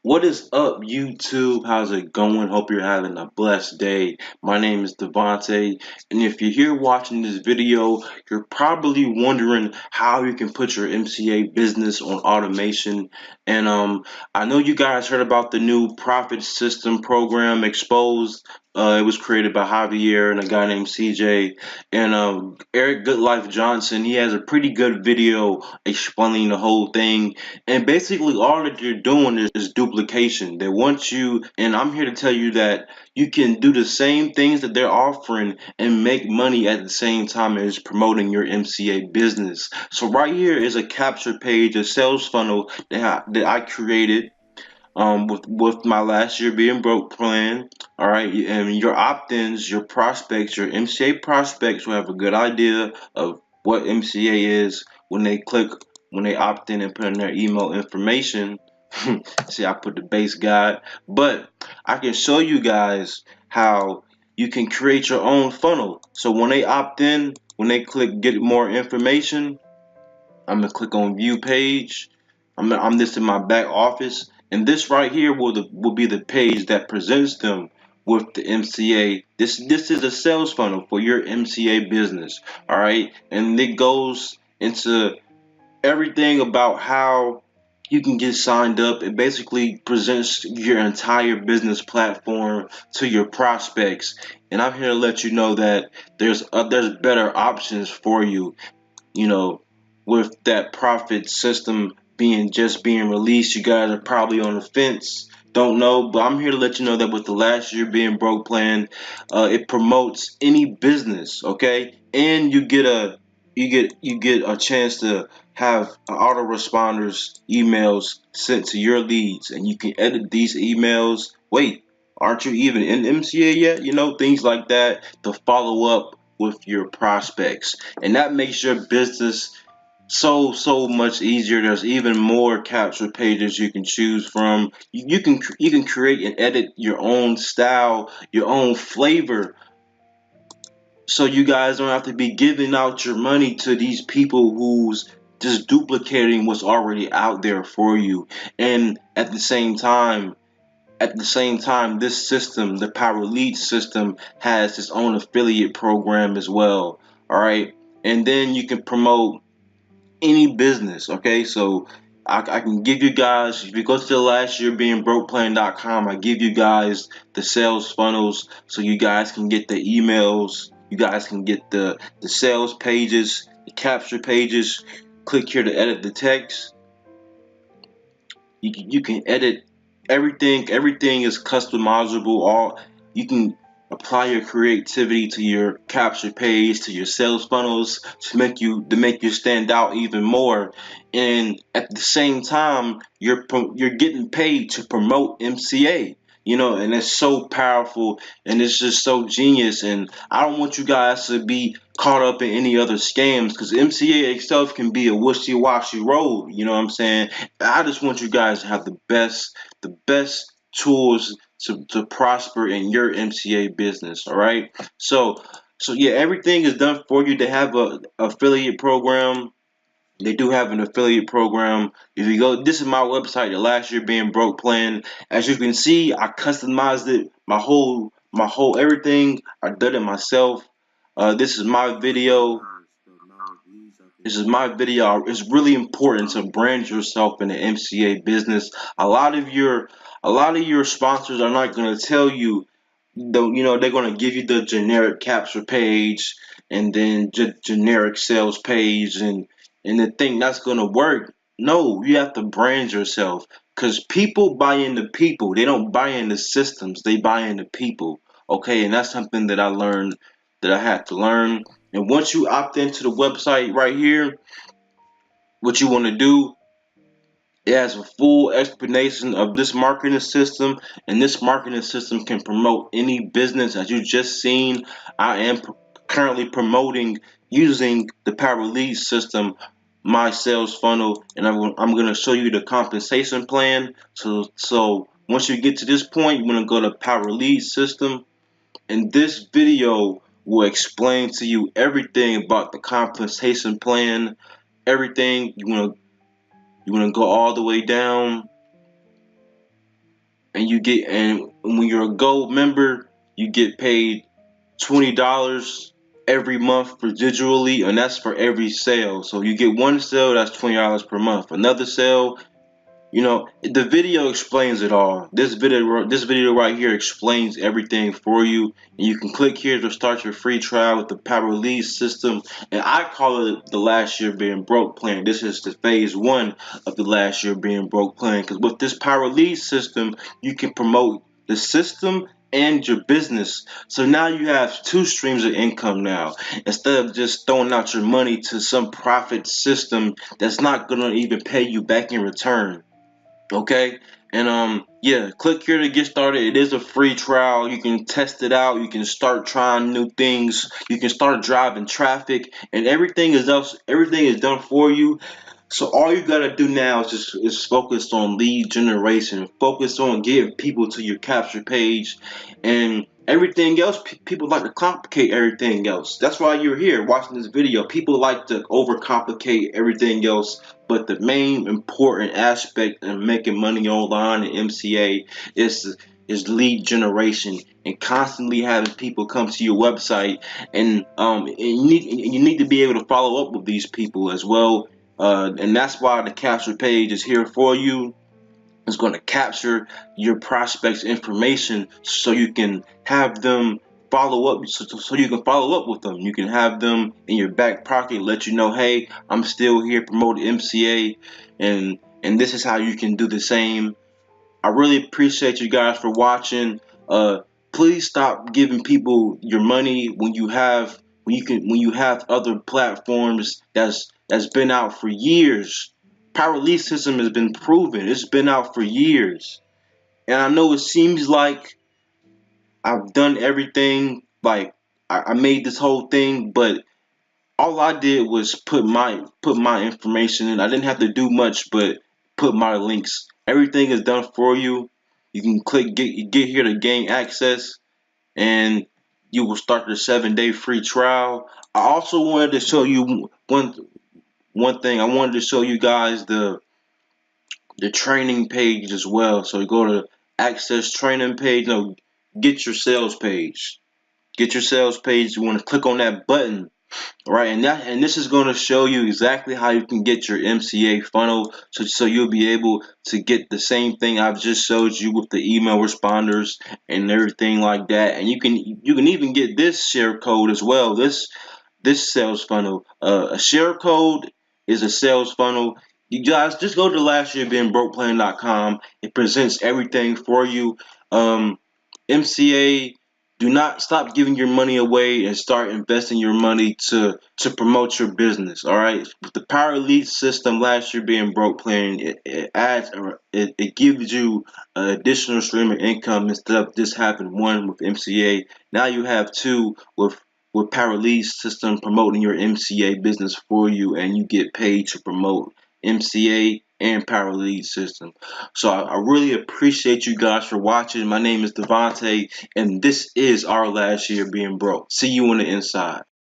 What is up, YouTube? How's it going? Hope you're having a blessed day. My name is Devontae, and if you're here watching this video, you're probably wondering how you can put your MCA business on automation. And I know you guys heard about the new profit system program Exposed. It was created by Javier and a guy named CJ, and Eric Goodlife Johnson. He has a pretty good video explaining the whole thing, and basically, all that you're doing is duplication. They want you, and I'm here to tell you that you can do the same things that they're offering and make money at the same time as promoting your MCA business. So right here is a capture page, a sales funnel that I created with my last year being broke plan. All right, and your opt-ins, your prospects, your MCA prospects will have a good idea of what MCA is when they opt in and put in their email information. See, I put the base guide, but I can show you guys how you can create your own funnel. So when they opt in, when they click get more information, I'm gonna click on view page. I'm this in my back office, and this right here will be the page that presents them with the MCA. This is a sales funnel for your MCA business. All right, and it goes into everything about how you can get signed up. It basically presents your entire business platform to your prospects, and I'm here to let you know that there's better options for you. You know, with that profit system being released, you guys are probably on the fence, don't know, but I'm here to let you know that with the last year being broke plan, it promotes any business, okay? And you get a chance to have autoresponders emails sent to your leads, and you can edit these emails. Wait, aren't you even in MCA yet? You know, things like that to follow up with your prospects, and that makes your business so much easier. There's even more capture pages you can choose from. You can create and edit your own style, your own flavor, so you guys don't have to be giving out your money to these people who's just duplicating what's already out there for you. And at the same time, this system, the Power Lead system, has its own affiliate program as well. All right, and then you can promote any business. Okay, so I can give you guys, if you go to the last year being brokeplan.com, I give you guys the sales funnels so you guys can get the emails, you guys can get the sales pages, the capture pages. Click here to edit the text. You can edit everything is customizable. All you can apply your creativity to your capture page, to your sales funnels, to make you stand out even more. And at the same time, you're getting paid to promote MCA. And it's so powerful, and it's just so genius. And I don't want you guys to be caught up in any other scams, because MCA itself can be a wishy-washy road. You know what I'm saying? I just want you guys to have the best tools to prosper in your MCA business. All right. So yeah, everything is done for you. They have a affiliate program. They do have an affiliate program. If you go, this is my website, the last year being broke plan. As you can see, I customized it. My whole everything. I did it myself. This is my video. This is my video. It's really important to brand yourself in the MCA business. A lot of your sponsors are not going to tell you. They're going to give you the generic capture page, and then generic sales page, and they think that's going to work. No, you have to brand yourself, because people buy into people. They don't buy into systems. They buy into people. Okay, and that's something that I learned, that I had to learn. And once you opt into the website right here, what you want to do, it has a full explanation of this marketing system, and this marketing system can promote any business. As you just seen, I am currently promoting using the Power Lead system, my sales funnel, and I'm going to show you the compensation plan. So once you get to this point, you're going to go to Power Lead system, and this video will explain to you everything about the compensation plan. Everything. You want to go all the way down. and when you're a gold member, you get paid $20 every month residually, and that's for every sale. So you get one sale, that's $20 per month. Another sale, the video explains it all. This video right here explains everything for you, and you can click here to start your free trial with the Power Lead system. And I call it the last year being broke plan. This is the phase one of the last year being broke plan, because with this Power Lead system, you can promote the system and your business. So now you have two streams of income now, instead of just throwing out your money to some profit system that's not gonna even pay you back in return. Okay, and yeah, click here to get started. It is a free trial. You can test it out. You can start trying new things. You can start driving traffic, and everything is done for you. So all you gotta do now is focus on lead generation, focus on getting people to your capture page, and everything else. People like to complicate everything else. That's why you're here watching this video. People like to overcomplicate everything else, but the main important aspect in making money online in MCA is lead generation, and constantly having people come to your website, and you need to be able to follow up with these people as well, and that's why the capture page is here for you. It's going to capture your prospects' information so you can have them follow up. So you can follow up with them. You can have them in your back pocket, let you know, hey, I'm still here promoting MCA, and this is how you can do the same. I really appreciate you guys for watching. Uh, Please stop giving people your money when you have other platforms that's been out for years. Power Lead system has been proven. It's been out for years, and I know it seems like I've done everything. Like I made this whole thing, but all I did was put my information in. I didn't have to do much but put my links. Everything is done for you. You can get here to gain access, and you will start the 7-day free trial. I also wanted to show you one thing. I wanted to show you guys the training page as well. So you go to access training page. No, get your sales page. Get your sales page. You want to click on that button. Right, and this is going to show you exactly how you can get your MCA funnel, so you'll be able to get the same thing I've just showed you with the email responders and everything like that. And you can even get this share code as well. This sales funnel, a share code is a sales funnel. You guys just go to lastyearbeingbrokeplan.com. It presents everything for you. MCA, do not stop giving your money away and start investing your money to promote your business. All right, with the Power Lead system, last year being broke plan, it gives you an additional stream of income instead of just having one with MCA. Now you have two with Power Lead system promoting your MCA business for you, and you get paid to promote MCA and Power Lead system. So I really appreciate you guys for watching. My name is Devontae, and this is our last year being broke. See you on the inside.